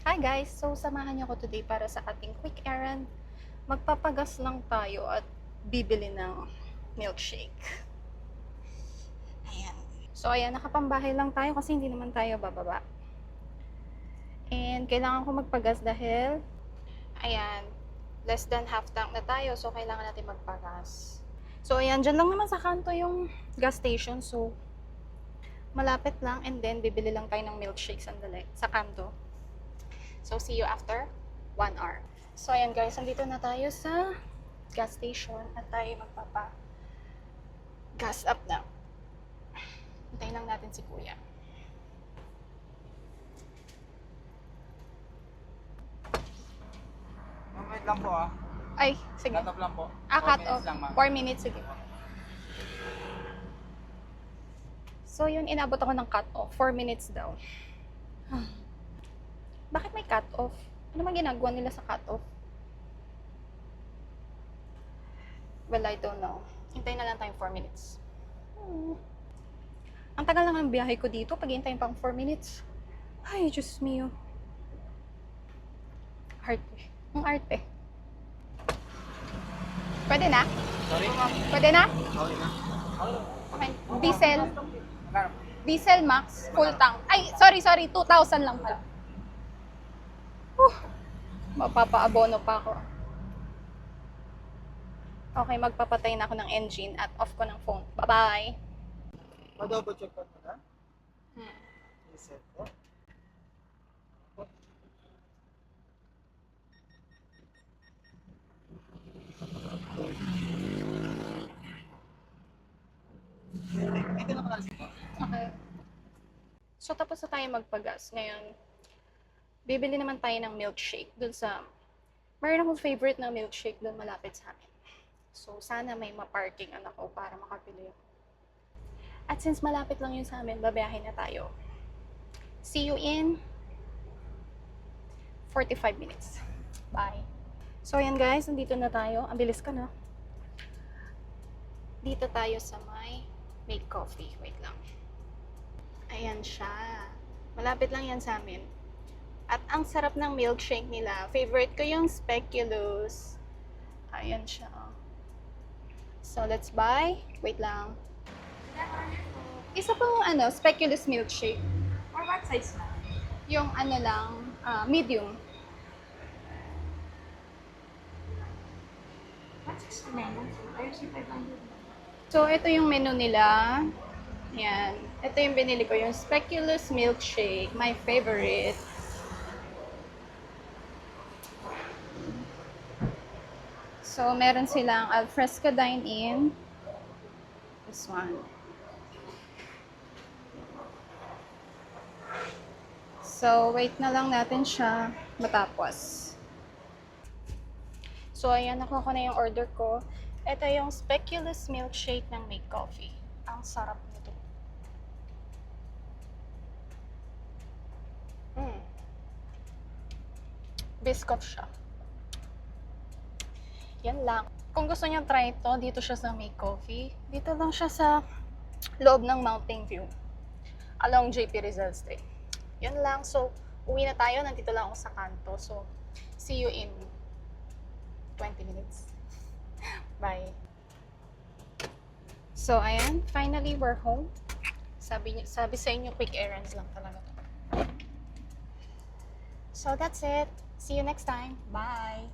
Hi guys! So, samahan niyo ako today para sa ating quick errand. Magpapagas lang tayo at bibili ng milkshake. Ayan. So, ayan, nakapambahay lang tayo kasi hindi naman tayo bababa. And kailangan ko magpagas dahil, ayan, less than half tank na tayo. So, kailangan natin magpagas. So, ayan, dyan lang naman sa kanto yung gas station. So, malapit lang and then bibili lang tayo ng milkshake sandali sa kanto. So, see you after 1 hour. So, ayan guys, nandito na tayo sa gas station at tayo magpapa-gas up na. Hintayin lang natin si Kuya. Wait lang po ah. Ay, sige. Cut off lang po. Cut 4 minutes off. lang, ma'am. 4 minutes, sige. So, yun, inabot ako ng cut off. 4 minutes daw. Bakit may cut off? Ano man ginagawa nila sa cut off? Well, I don't know. Hintayin na lang tayong 4 minutes. Ang tagal lang ng biyahe ko dito. Pag hintayin pang 4 minutes. Ay, Diyos mio. Arte. Ang arte. Pwede na? Sorry? Pwede na? Okay na. Okay. Diesel. Magkano? Diesel max. Full tank. Ay, sorry. 2,000 lang pala. Mapapaabono pa ako. Okay, magpapatay na ako ng engine at off ko ng phone. Bye-bye! Ma-double check ko na. Hmm. Reset po. Ito na pala siya. Okay. So, tapos na tayo magpagas. Ngayon, bibili naman tayo ng milkshake dun sa... Mayroon akong favorite na milkshake dun malapit sa amin. So, sana may ma-parking ko para makapili ako. At since malapit lang yun sa amin, babiyahin na tayo. See you in 45 minutes. Bye! So, ayan guys, nandito na tayo. Ang bilis ka na. Dito tayo sa Make Coffee. Wait lang. Ayan siya. Malapit lang yan sa amin. At ang sarap ng milkshake nila. Favorite ko yung speculoos. Ayan siya. So, let's buy. Wait lang. Isa pang speculoos milkshake. Or what size na? Yung medium. 169 lang. Ayun si 500. So, ito yung menu nila. Yan. Ito yung binili ko, yung speculoos milkshake. My favorite. So, meron silang alfresco dine-in. This one. So, wait na lang natin siya matapos. So, ayan, nakuha ko na yung order ko. Ito yung speculoos milkshake ng Make Coffee. Ang sarap nito. Biscuit siya. Yan lang. Kung gusto niyo try ito, dito siya sa Make Coffee. Dito lang siya sa loob ng Mountain View. Along JP Rizal Street. Yan lang. So, uwi na tayo. Nandito lang ako sa kanto. So, see you in 20 minutes. Bye. So, ayan. Finally, we're home. Sabi sa inyo, quick errands lang talaga. So, that's it. See you next time. Bye.